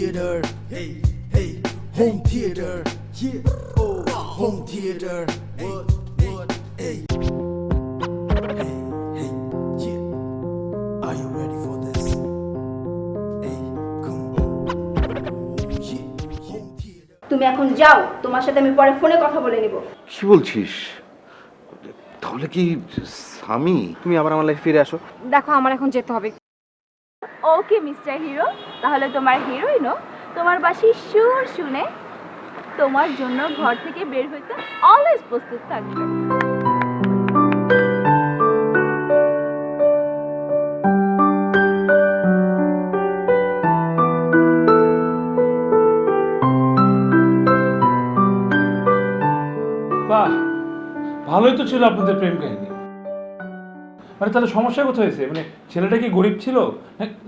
theater. Hey, hey, home theater. Yeah, oh, home theater. What, hey. Hey, hey, yeah. Are you ready for this? Hey, come on. Yeah, home theater. তুমি এখন যাও, তোমার সাথে আমি পরে ফোনে কথা বলে নিব। কি বলছিস? তাহলে কি স্বামী? তুমি আবার আমার লাইফে ফিরে আসো। দেখো আমার এখন যেতে হবে। ওকে মিস্টার হিরো, তাহলে তোমার হিরোইনও তোমার বাঁশির সুর শুনে তোমার জন্য ঘর থেকে বের হইতে অলওয়েজ প্রস্তুত থাকবে। বাহ, ভালোই তো ছিল আপনাদের প্রেম কাহিনী। মানে তাহলে সমস্যা কোথায় হয়েছে? মানে ছেলেটা কি গরিব ছিল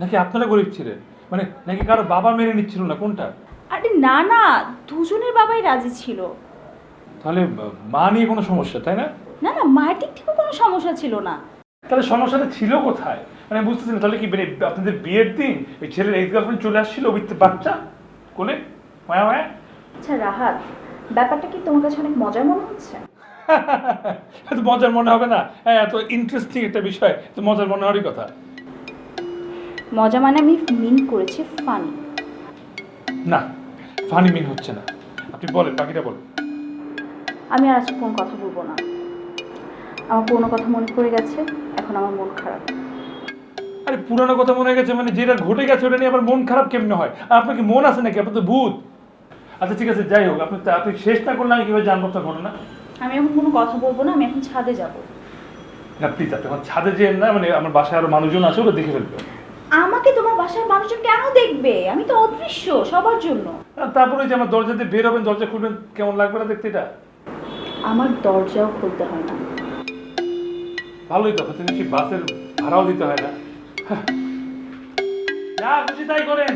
নাকি আপনারা গরিব ছিলেন? মানে নাকি কারো বাবা মেনে নিচ্ছিল না, কোনটা? আরে না না, দুজনের বাবাই রাজি ছিল। তাহলে মা নিয়ে কোনো সমস্যা, তাই না? না না, মায়ের দিক থেকে কোনো সমস্যা ছিল না। তাহলে সমস্যাটা ছিল কোথায়? মানে আমি বুঝতেছি না। তাহলে কি মানে আপনাদের বিয়ের দিন ওই ছেলের এক্স গার্লফ্রেন্ড চলে আসছিল অবিত্র বাচ্চা কোলে মায়া মায়া? আচ্ছা রাহাত, ব্যাপারটা কি তোমার কাছে অনেক মজার মনে হচ্ছে? এত মজার মনে হবে না? হ্যাঁ, এত ইন্টারেস্টিং একটা বিষয় তো মজার মনে হওয়ারই কথা। মজা মানে আমি মিন করেছি ফানি। না, ফানি মিন হচ্ছে না। আপনি বলেন, বাকিটা বলেন। আমি আর আজকে কোনো কথা বলবো না। আমার পুরোনো কথা মনে পড়ে গেছে, এখন আমার মন খারাপ। আরে পুরানো কথা মনে গেছে মানে যেটা ঘটে গেছে ওটা নিয়ে আবার মন খারাপ কেমনে হয়? আর আপনার কি মন আছে নাকি? আপনার তো ভূত। আচ্ছা ঠিক আছে, যাই হোক, আপনি শেষ না করলে আমি কীভাবে জানবো আপনার ঘটনা? আমি এখন কোনো কথা বলবো না, আমি এখন ছাদে যাব। না প্লিজ, আপনি আমার ছাদে যেন না, মানে আমার বাসায় আরো মানুষজন আছে, ওরা দেখে ফেলবে। আমাকে তোমার বাসার মানুষজন কেন দেখবে? আমি তো অদৃশ্য সবার জন্য। তারপরে যে আমার দরজা দিয়ে বের হবেন, দরজা খুলবেন, কেমন লাগবে না দেখতে এটা? আমার দরজাও খুলতে হয় না। ভালোই তো, আপনি কি বাসের ভাড়াও দিতে হয় না? যা খুশি তাই করেন।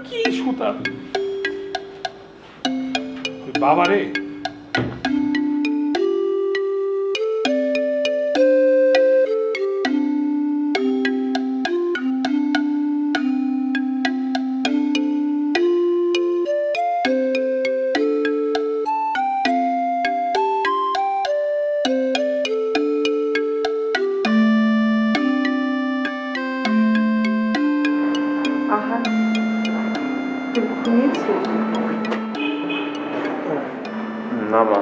কি সুতা বাবা রে! আহা, তুই ঘুমিয়েছিস? না মা।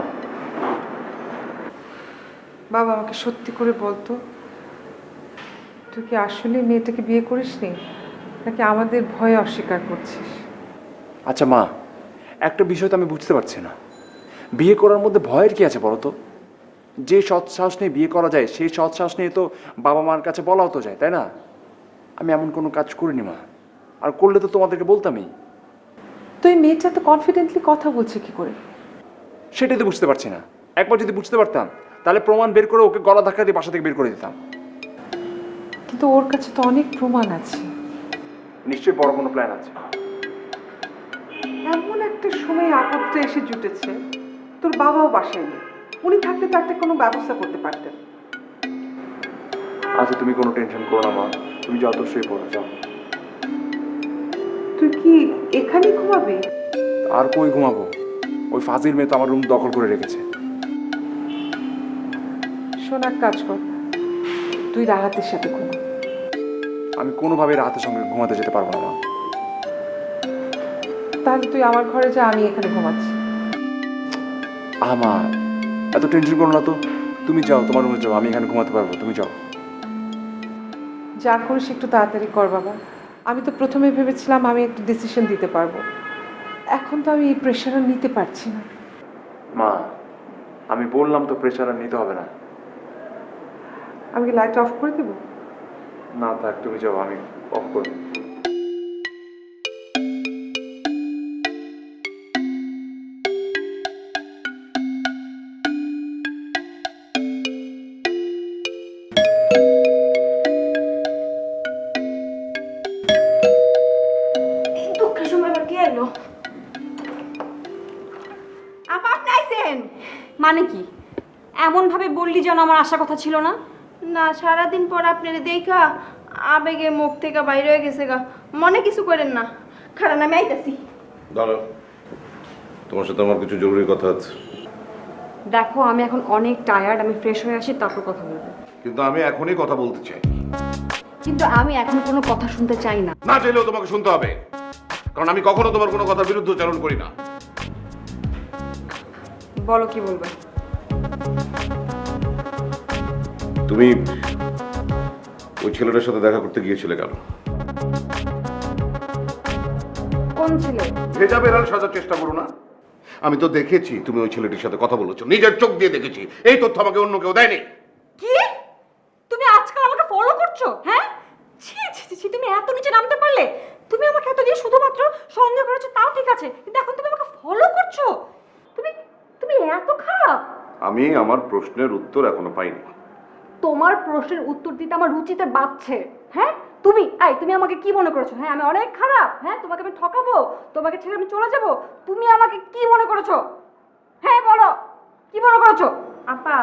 বাবা আমাকে সত্যি করে বলতো, তুই কি আসলে মেয়েটাকে বিয়ে করিসনি নাকি আমাদের ভয়ে অস্বীকার করছিস? আচ্ছা মা, একটা বিষয় তো আমি বুঝতে পারছি না, বিয়ে করার মধ্যে ভয়ের কি আছে বলো তো? যে সৎ সাহস নিয়ে বিয়ে করা যায় সেই সৎ সাহস নিয়ে তো বাবা মার কাছে বলাও তো যায়, তাই না? আমি এমন কোনো কাজ করিনি মা, আর করলে তো তোমাদেরকে বলতামই। তুই মেয়েটা তো কনফিডেন্টলি কথা বলছে কি করে? সেটাই তো বুঝতে পারছি না। একবার যদি বুঝতে পারতাম তাহলে প্রমাণ বের করে ওকে গলা ধাক্কা দিয়ে বাসা থেকে বের করে দিতাম। কিন্তু ওর কাছে তো অনেক প্রমাণ আছে। নিশ্চয়ই বড় কোনো প্ল্যান আছে। এমন একটা সময় আপদটা এসে জুটেছে, তোর বাবাও বাসায় নেই। উনি থাকলে তো একটা কোনো ব্যবস্থা করতে পারতেন। আচ্ছা তুমি কোনো টেনশন করো না মা, তুমি যত শুয়ে পড়ো যাও। তুই কি এখানেই ঘুমাবি? আর কই ঘুমাবো? ওই ফাজিল মেয়ে তো আমার রুম দখল করে রেখেছে। শোনার কাজ কর, তুই রাহাতের সাথে ঘুমা। আমি কোনোভাবেই রাহাতের সঙ্গে ঘুমাতে যেতে পারবো না মা। তাহলে তুই আমার ঘরে যা, আমি এখানে ঘুমাচ্ছি। মা এত টেনশন করো না তো, তুমি যাও তোমার রুমে যাও, আমি এখানে ঘুমাতে পারবো, তুমি যাও। যা করিস একটু তাড়াতাড়ি কর বাবা। আমি তো প্রথমে ভেবেছিলাম আমি একটা ডিসিশন দিতে পারবো, এখন তো আমি এই প্রেশার নিতে পারছি না। মা আমি বললাম তো প্রেশার আর নিতে হবে না। আমি কি লাইট অফ করে দেবো? না থাক, তুমি যাও, আমি অফ করে দেব। দুঃখের সময় আবার কে এলো? আপা আপনি আইছেন? মানে কি এমন ভাবে বললি যেন আমার আসার কথা ছিল না? না সারাদিন পর আপনার দেখা আবেগে মুখ থেকে বাইরে হয়ে গেছে গা, মনে কিছু করেন না। খারাপ আমি আইতাছি। দাঁড়াও, তোমার সাথে আমার কিছু জরুরি কথা আছে। দেখো আমি এখন অনেক টায়ার্ড, আমি ফ্রেশ হয়ে আসি তারপর কথা বলবো। কিন্তু আমি এখনই কথা বলতে চাই। কিন্তু আমি এখন কোনো কথা শুনতে চাই না। না চাইলেও তোমাকে শুনতে হবে, কারণ আমি কখনো তোমার কোনো কথার বিরুদ্ধে উচ্চারণ করি না। বলো কি বলবে। তুমি ওই ছেলেটার সাথে দেখা করতে গিয়েছিলে কেন? কোন ছেলে? ভেজা বেড়াল সাজার চেষ্টা করো না। আমি তো দেখেছি তুমি ওই ছেলেটির সাথে কথা বলেছো, নিজের চোখ দিয়ে দেখেছি। এই তথ্য আমাকে অন্য কেউ দেয়নি। কি? তুমি আজকাল আমাকে ফলো করছো? হ্যাঁ, ছি ছি ছি, তুমি এত নিচে নামতে পারলে? তুমি আমাকে এত দিয়ে শুধুমাত্র সন্দেহ করেছো তাও ঠিক আছে, কিন্তু এখন তুমি আমাকে ফলো করছো? তুমি তুমি এত খারাপ? আমি আমার প্রশ্নের উত্তর এখনো পাইনি। তোমার প্রশ্নের উত্তর দিতে আমার রুচিতে বাড়ছে। হ্যাঁ, তুমি আমাকে কি মনে করেছো? হ্যাঁ, আমি অনেক খারাপ? হ্যাঁ, তোমাকে আমি ঠকাবো, তোমাকে ছেড়ে আমি চলে যাব? তুমি আমাকে কি মনে করেছো? হ্যাঁ বলো, কি মনে করেছো? আপা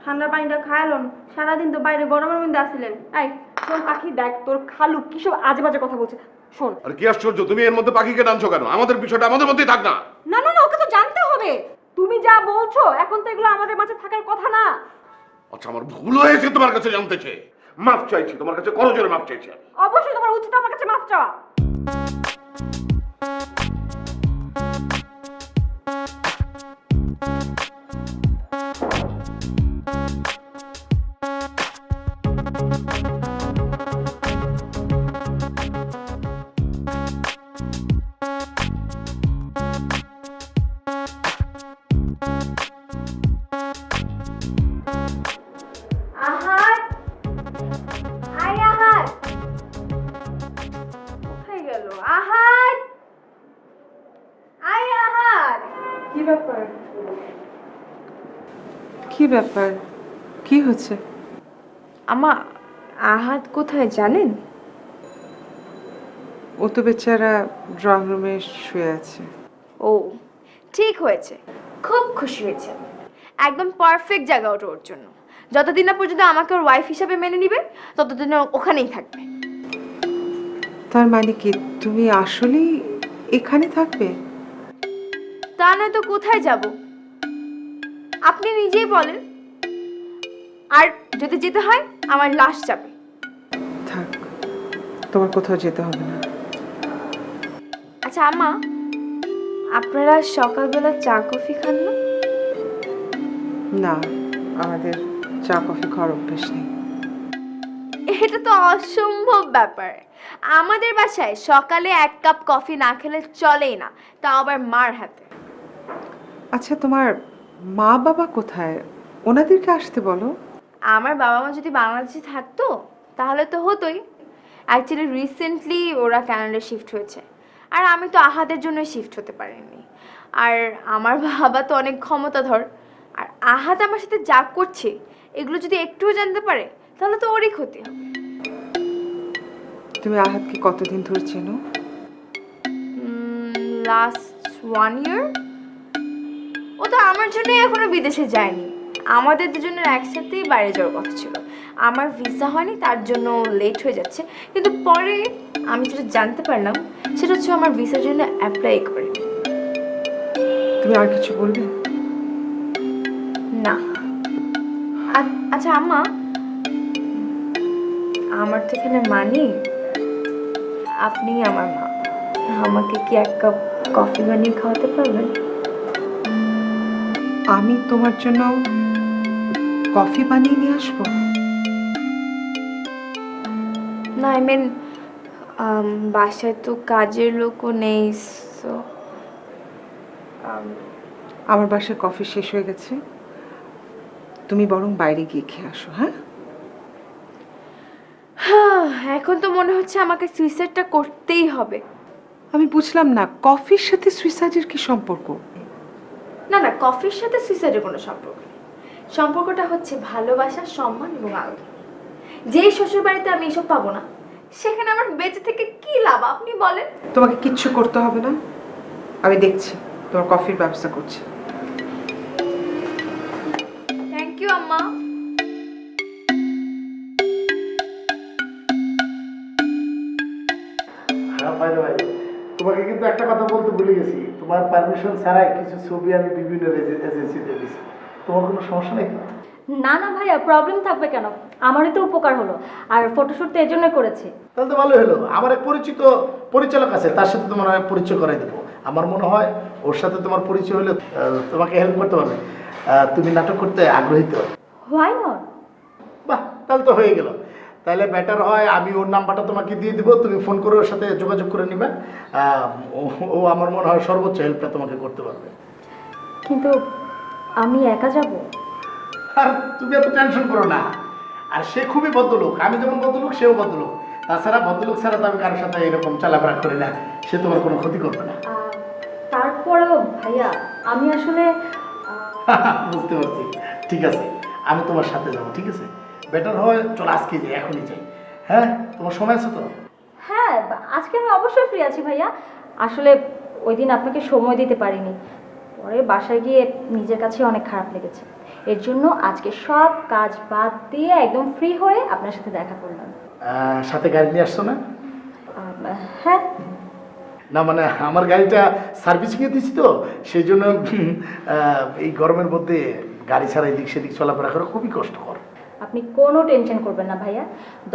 ঠান্ডা পানিটা খায়ালন, সারাদিন তো বাইরে গরমের মধ্যে আসছিলেন। এই শোন পাখি, দেখ তোর খালু কি সব আজে বাজে কথা বলছে। শোন। আর কি আশ্চর্য, তুমি এর মধ্যে পাখিকে টানছো কেন? আমাদের বিষয়টা আমাদের মধ্যেই থাক না। না না না, ওকে তো জানতে হবে। তুমি যা বলছো এখন তো এগুলো আমাদের মাঝে থাকার কথা না। আচ্ছা, আমার ভুল হয়েছে তোমার কাছে জানতে চেয়ে মাফ চাইছি, তোমার কাছে করজোরে মাফ চাইছি আমি। অবশ্যই তোমার উচিত আমার কাছে মাফ চাওয়া। আহার আই আহার কোথায় গেল? আহার আই আহার। কি ব্যাপার? কি ব্যাপার? কি হচ্ছে? আমা আহাত কোথায় জানেন? ও তো বেচারা ড্রয়িং রুমে শুয়ে আছে। ও ঠিক হয়েছে, খুব খুশি হয়েছে। একদম পারফেক্ট জায়গা ওটা ওর জন্য। যতদিন না পর্যন্ত আমাকে ওর ওয়াইফ হিসাবে মেনে নিবে ততদিন ও ওখানেই থাকবে। তার মানে কি তুমি আসলেই এখানে থাকবে? তা নয় তো কোথায় যাব আপনি নিজেই বলেন। আর যদি যেতে হয় আমার লাশ যাবে। থাক, তোমার কোথাও যেতে হবে না। আচ্ছা আমা, আপনারা সকালবেলা চা কফি খান না? না, আমাদের চা কফি খাওয়ার অভ্যেস নেই। এটা তো অসম্ভব ব্যাপার। আমাদের বাসায় সকালে 1 কাপ কফি না খেলে চলেই না, তাও আবার মার হাতে। আচ্ছা, তোমার মা বাবা কোথায়? ওনাদেরকে আসতে বলো। আমার বাবা মা যদি বাংলাদেশে থাকতো তাহলে তো হতোই। অ্যাকচুয়ালি রিসেন্টলি ওরা কানাডা শিফট হয়েছে, আর আমি তো আহাদের জন্যই শিফট হতে পারিনি। আর আমার বাবা তো অনেক ক্ষমতাধর, আর আহাদ আমার সাথে যা করছে এগুলো যদি একটুও জানতে পারে তাহলে তো ওরই ক্ষতি হবে। তুমি আহাদকে কতদিন ধরে চেনো? লাস্ট 1 ইয়ার। ও তো আমার জন্যই এখনো বিদেশে যায়নি। আমাদের দুজনের একসাথেই বাইরে যাওয়ার কথা ছিল। আমার ভিসা হয়নি, তার জন্য লেট হয়ে যাচ্ছে। কিন্তু পরে আমি যেটা জানতে পারলাম সেটা হচ্ছে আমার ভিসার জন্য অ্যাপ্লাই করে। তুমি আর কিছু বলবে না। আচ্ছা আম্মা, আমার তো এখানে মানি, আপনি আমার মা, আমাকে কি 1 কাপ কফি বানিয়ে খাওয়াতে পারবেন? আমি তোমার জন্য কফি বানিয়ে নিয়ে আসবো? না, আই মিন বাসায় তো কাজের লোকও নেই। সো আমার বাসায় কফি শেষ হয়ে গেছে, তুমি বরং বাইরে গিয়ে খেয়ে আসো। হ্যাঁ, এখন তো মনে হচ্ছে আমাকে সুইসাইডটা করতেই হবে। আমি বুঝলাম না, কফির সাথে সুইসাইডের কি সম্পর্ক? না না, কফির সাথে সুইসাইডের কোনো সম্পর্ক নেই। সম্পর্কটা হচ্ছে ভালোবাসা, সম্মান এবং আদর। যেই শ্বশুর বাড়িতে আমি এসব পাবো না সেখানে আমার বেঁচে থেকে কি লাভ আপনি বলেন? তোমাকে কিচ্ছু করতে হবে না, আমি দেখছি, তোমার কফির ব্যবস্থা করছি। থ্যাংক ইউ আম্মা। তোমাকে কিন্তু একটা কথা বলতে ভুলে গেছি, তোমার পারমিশন ছাড়াই কিছু ছবি আমি বিভিন্ন এজেন্সিতে দিছি। তোমার কোনো সমস্যা নেই? না না ভাইয়া, প্রবলেম থাকবে কেন? আমারই তো উপকার হলো, আর ফটোশুট তো এই জন্যই করেছি। তাহলে তো ভালো হলো। আমার এক পরিচিত পরিচালক আছে, তার সাথে তোমার পরিচয় করাই দেবো। আমার মনে হয় ওর সাথে তোমার পরিচয় হলে তোমাকে হেল্প করতে পারবে, তুমি নাটক করতে আগ্রহী তো। Why not? বাহ, তাহলে তো হয়ে গেল। তাহলে বেটার হয় আমি ওর নাম্বারটা তোমাকে দিয়ে দিব, তুমি ফোন করে ওর সাথে যোগাযোগ করে নিবে। ও আমার মনে হয় সর্বোচ্চ হেল্পটা তোমাকে করতে পারবে। কিন্তু আমি একা যাব? আর তুমি এত টেনশন করো না। আর সে খুবই ভদ্রলোক, আমি যেমন ভদ্রলোক সেও ভদ্রলোক। তাছাড়া ভদ্রলোক ছাড়া তো আমি কারোর সাথে এরকম চলাফেরা করি না, সে তোমার কোনো ক্ষতি করবে না। তারপরেও ভাইয়া আমি আসলে বুঝতে পারছি। ঠিক আছে, আমি তোমার সাথে যাবো। ঠিক আছে, বেটার হয় চল আজকে যাই, এখনই যাই। হ্যাঁ, তোমার সময় আছে তো? হ্যাঁ, আজকে আমি অবশ্যই ফ্রি আছি ভাইয়া। আসলে ওই দিন আপনাকে সময় দিতে পারিনি, পরে বাসায় গিয়ে নিজের কাছে অনেক খারাপ লেগেছে। এর জন্য আজকে সব কাজ বাদ দিয়ে একদম ফ্রি হয়ে আপনার সাথে দেখা করলাম। সাথে গাড়ি নিয়ে আসছো না? হ্যাঁ। না মানে আমার গাড়িটা সার্ভিসিংয়ে দিচ্ছি তো, সেই জন্য এই গরমের মধ্যে গাড়ি ছাড়া এদিক সেদিক চলাফেরা করা খুবই কষ্টকর। আপনি কোনো টেনশন করবেন না ভাইয়া,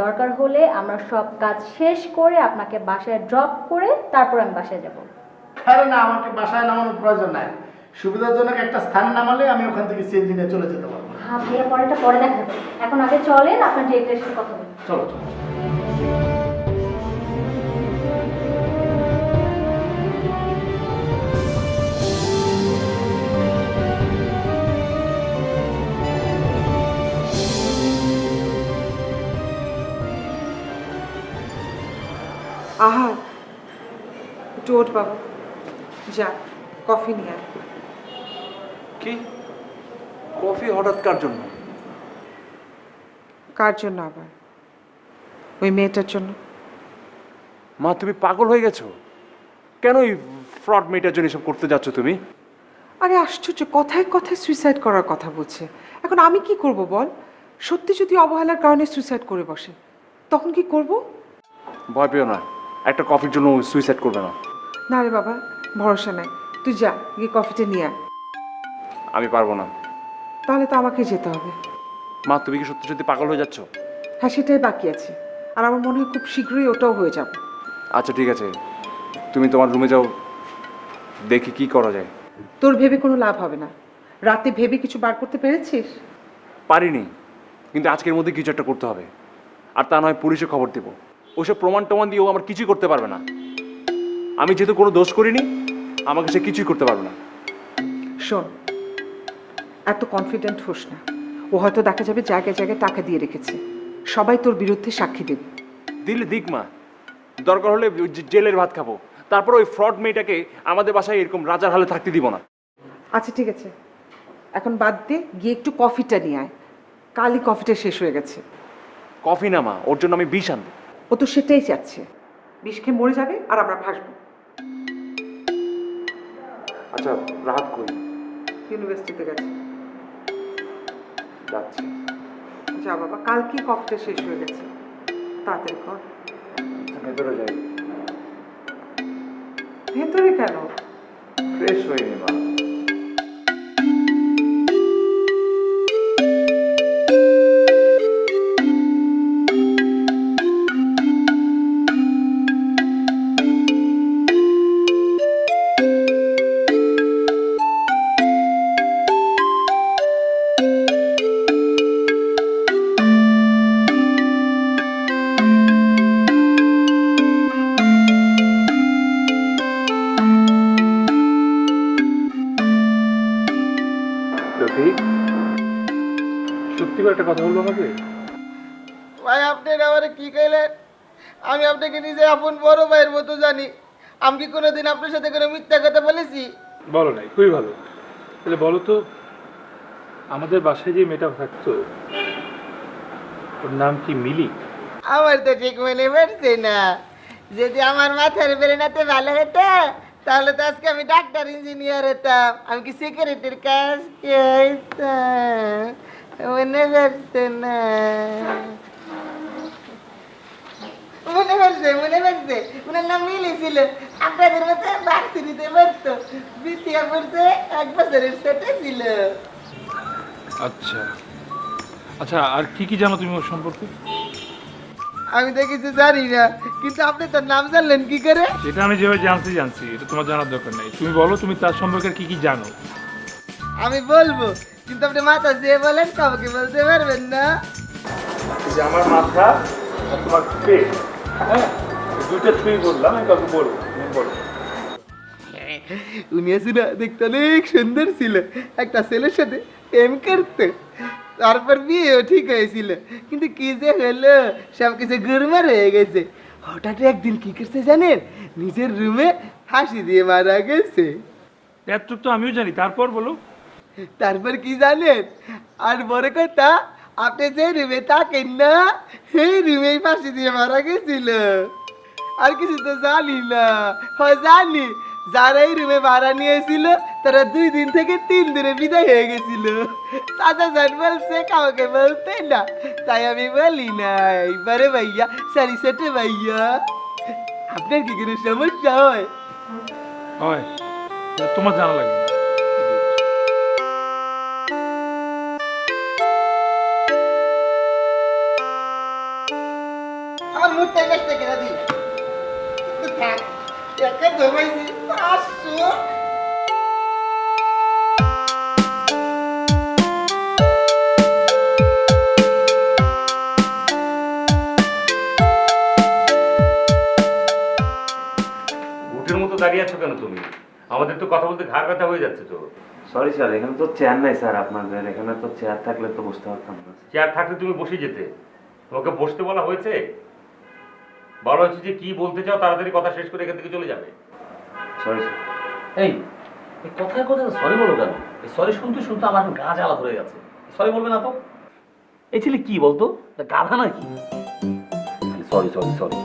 দরকার হলে আমরা সব কাজ শেষ করে আপনাকে বাসায় ড্রপ করে তারপর আমি বাসায় যাব। আরে না, আমাকে বাসায় নামানোর প্রয়োজন নাই। সুবিধাজনক একটা স্থান নামালে আমি ওখান থেকে সিএনজি নিয়ে চলে যেতে পারবো। হ্যাঁ ভাইয়া, পরেটা পরে দেখা যাবে। এখন আগে চলেন, আপনার ডিরেক্টরের সাথে কথা বলি। চলো চলো। আহা, একটু ওঠ বাবু, যা কফি নিয়ে আয়। কি কফি হঠাৎ কার জন্য? কার জন্য আবার? ওই মেয়েটার জন্য। মা তুমি পাগল হয়ে গেছো? কেন এই ফ্রড মেয়েটার জন্য এসব করতে যাচ্ছ তুমি? আরে আশ্চর্য, কথায় কথায় সুইসাইড করার কথা বলছে। এখন আমি কি করব বল? সত্যি যদি অবহেলার কারণে সুইসাইড করে বসে, তখন কি করব? ভয় পেও না, একটা কফির জন্য সুইসাইড করবে না। না রে বাবা, ভরসা নাই। তুই যা গিয়ে কফিটা নিয়ে আয়। আমি পারবো না। তাহলে তো আমাকে যেতে হবে। মা তুমি কি সত্যি সত্যি পাগল হয়ে যাচ্ছ? হ্যাঁ, সেটাই বাকি আছে। আর আমার মনে হয় খুব শীঘ্রই ওটাও হয়ে যাবে। আচ্ছা ঠিক আছে, তুমি তোমার রুমে যাও, দেখি কি করা যায়। তোর ভেবে কোনো লাভ হবে না। রাতে ভেবে কিছু বার করতে পেরেছিস? পারিনি, কিন্তু আজকের মধ্যে কিছু একটা করতে হবে। আর তা নয় পুলিশে খবর দেবো। ওইসব প্রমাণ টমান দিয়ে ও আমার কিছুই করতে পারবে না। আমি যেহেতু কোনো দোষ করিনি, আমাকে সে কিছুই করতে পারবে না। শোন, এত কনফিডেন্ট হোস না। ও হয়তো দেখা যাবে জায়গায় জায়গায় টাকা দিয়ে রেখেছে, সবাই তোর বিরুদ্ধে সাক্ষী দেবে। দিলে দিক মা, দরকার হলে জেলের ভাত খাবো, তারপর ওই ফ্রড মেয়েটাকে আমাদের বাসায় এরকম রাজার হালে থাকতে দিব না। আচ্ছা ঠিক আছে, এখন বাদ দে, গিয়ে একটু কফিটা নিয়ে আয়। কালই কফিটা শেষ হয়ে গেছে। কফি না মা, ওর জন্য আমি বিষ আনবো। ও তো সেটাই চাচ্ছে, বিষ খেয়ে মরে যাবে আর আমরা ফাঁসবো। আচ্ছা রাহাত কই? ইউনিভার্সিটিতে গেছে। যাচ্ছি। যা বাবা, কালকেই কফিটা শেষ হয়ে গেছে, তাড়াতাড়ি কর। ভেতরে যাই। ভেতরে কেন? ফ্রেশ হয়নি মা। সত্যি করে একটা কথা বলবো আমাকে? ভাই আপনি আমারে কি কইলেন? আমি আপনাকে নিজে আপন বড় ভাইয়ের মতো জানি। আমি কি কোনোদিন আপনার সাথে কোনো মিথ্যা কথা বলেছি? বলো নাই, খুবই ভালো। তাহলে বলো তো, আমাদের বাসায় যে মেয়েটা থাকতো ওর নাম কি মিলি? আমার তো ঠিক মনে পড়ছে না। যদি আমার মাথার বেরেনাতে ভালো হতো তাহলে তো আজকে আমি ডাক্তার ইঞ্জিনিয়ার হতাম। আমি কি সিকিউরিটির কাজ করতাম? মনে পড়ছে না। মনে পড়ছে ওনার নাম মিলি ছিল, আপনাদের মতো ভার্সিটিতে পড়তো, বিটিয়া পড়ছে 1 বছরের ছোট ছিল। আচ্ছা আচ্ছা, আর কি কি জানো তুমি ওর সম্পর্কে? আমি তো কিছু জানি না, কিন্তু আপনি তার নাম জানলেন কি করে? এটা আমি যেভাবে জানছি এটা তোমার জানার দরকার নেই। তুমি বলো তুমি তার সম্পর্কে কি কি জানো। আমি বলবো, কিন্তু আপনি মাথা যে বলেন কাউকে বলতে পারবেন না। যে আমার মাথা আর তোমার পেট, হ্যাঁ দুইটা ছুঁই বললাম, আমি কাউকে বলবো, তুমি বলো। উনি আসলে দেখতে অনেক সুন্দর ছিল, একটা ছেলের সাথে প্রেম করতে, তারপর বিয়েও ঠিক হয়েছিল, কিন্তু কি যে হলো সব কিছু গুরমার হয়ে গেছে। হঠাৎ একদিন কি করছে জানেন, নিজের রুমে ফাঁসি দিয়ে মারা গেছে। এতটুকু তো আমিও জানি, তারপর বলো। তারপর কি জানেন, আর বড় কথা, আপনি যে রুমে থাকেন না সেই রুমেই ফাঁসি দিয়ে মারা গেছিল। আর কিছু তো জানি না। হয় জানি, যারা এই রুমে ভাড়া নিয়েছিল তারা 2 দিন থেকে 3 দিনে বিদায় হয়ে গেছিল। চাচা যান বলছে কাউকে বলতে না, তাই আমি বলি না। এইবারে ভাইয়া, সরি ছোট ভাইয়া, আপনার কি কোনো সমস্যা হয়? হয়, তোমার জানা লাগবে না। আমার মুখটা নষ্ট করে দিল। থাক, একা ধমাইছি 500। উঠের মতো দাঁড়িয়ে আছো কেন তুমি? আমাদের তো কথা বলতে ঘাড় ব্যথা হয়ে যাচ্ছে তো। সরি স্যার, এখানে তো চেয়ার নাই স্যার আপনাদের। এখানে তো চেয়ার থাকলে তো বসতে পারতাম না। চেয়ার থাকলে তুমি বসে যেতে। তোমাকে বসতে বলা হয়েছে? বলা হয়েছে যে কি বলতে চাও তাড়াতাড়ি কথা শেষ করে এখান থেকে চলে যাবে। Sorry sir. এই কথায় কথায় সরি বলো কেন? এই সরি শুনতে শুনতে আমার গা জ্বালা ধরে গেছে। সরি বলবে না তো? এই ছেলে কি বলতো, গাধা নাকি? Sorry sorry sorry.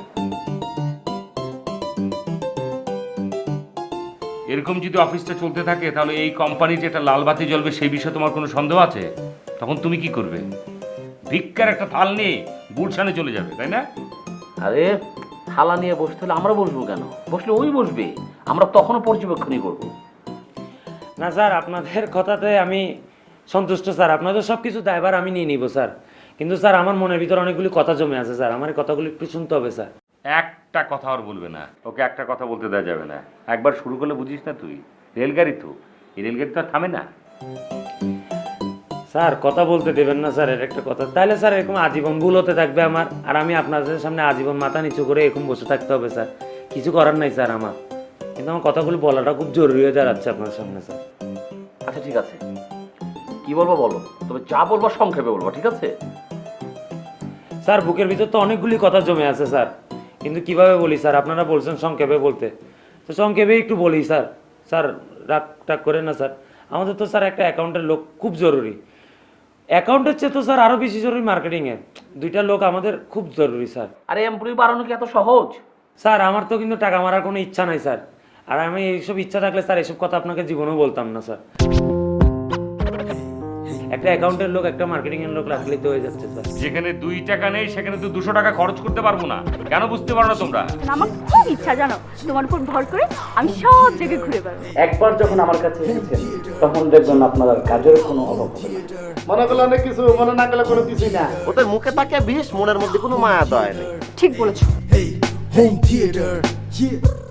এরকম যদি অফিসটা চলতে থাকে তাহলে এই কোম্পানির যেটা লাল বাতি জ্বলবে সেই বিষয়ে তোমার কোনো সন্দেহ আছে? তখন তুমি কি করবে? ভিক্ষার একটা থাল নিয়ে গুলশানে চলে যাবে, তাই না? আরে থালা নিয়ে বসতে হলে আমরা বসবো কেন? বসলে ওই বসবে, আমরা তখনও পর্যবেক্ষণই করবো। না স্যার, আপনাদের কথাতে আমি সন্তুষ্ট স্যার। আপনাদের সব কিছু দায়ভার আমি নিয়ে নিব স্যার। কিন্তু স্যার আমার মনের ভিতরে অনেকগুলি কথা জমে আছে স্যার, আমার এই কথাগুলো একটু শুনতে হবে স্যার। একটা কথা আর বলবে না, ওকে একটা কথা বলতে দেওয়া যাবে না। একবার শুরু করলে বুঝিস না তুই, রেলগাড়ি তো, এই রেলগাড়ি তো আর থামে না। স্যার কথা বলতে দেবেন না স্যার, এর একটা কথা। তাহলে স্যার এরকম আজীবন ভুল হতে থাকবে আমার, আর আমি আপনাদের সামনে আজীবন মাথা নিচু করে এরকম বসে থাকতে হবে স্যার। কিছু করার নাই স্যার আমার, কিন্তু আমার কথাগুলো বলাটা খুব জরুরি হয়ে দাঁড়াচ্ছে আপনার সামনে স্যার। আচ্ছা ঠিক আছে, কি বলবো বলো, তবে যা বলবো সংক্ষেপে বলবো, ঠিক আছে? স্যার বুকের ভিতর তো অনেকগুলি কথা জমে আছে স্যার, কিন্তু কিভাবে বলি স্যার? আপনারা বলছেন সংক্ষেপে বলতে, তো সংক্ষেপে একটু বলি স্যার। স্যার রাগ টাগ করেন না স্যার, আমাদের তো স্যার একটা অ্যাকাউন্টের লোক খুব জরুরি। অ্যাকাউন্টের চেয়ে তো স্যার আরও বেশি জরুরি মার্কেটিংয়ে। 2টা লোক আমাদের খুব জরুরি স্যার। আরে এমপ্লয়ি বাড়ানো কি এত সহজ? স্যার আমার তো কিন্তু টাকা মারার কোনো ইচ্ছা নাই স্যার, আর আমি এইসব ইচ্ছা থাকলে স্যার এসব কথা আপনাকে জীবনেও বলতাম না স্যার। একটা অ্যাকাউন্টের লোক, একটা মার্কেটিংয়ের লোক রাখলেই তো হয়ে যাচ্ছে স্যার। যেখানে 2 টাকা নেই সেখানে তো 200 টাকা খরচ করতে পারবো না। কেন বুঝতে পারো না তোমরা? আমার খুব ইচ্ছা জানো, তোমার উপর ভর করে আমি সব জায়গায় ঘুরে বেড়াবো। একবার যখন আমার কাছে এসেছেন তখন দেখবেন আপনার কাজের কোনো অভাব হবে না। মনে করলে অনেক কিছু, মনে না করলে কোনো কিছুই না। ওদের মুখে তাকে বিষ, মনের মধ্যে কোনো মায়া দয় নেই। ঠিক বলেছো। Hey, home theater, yeah.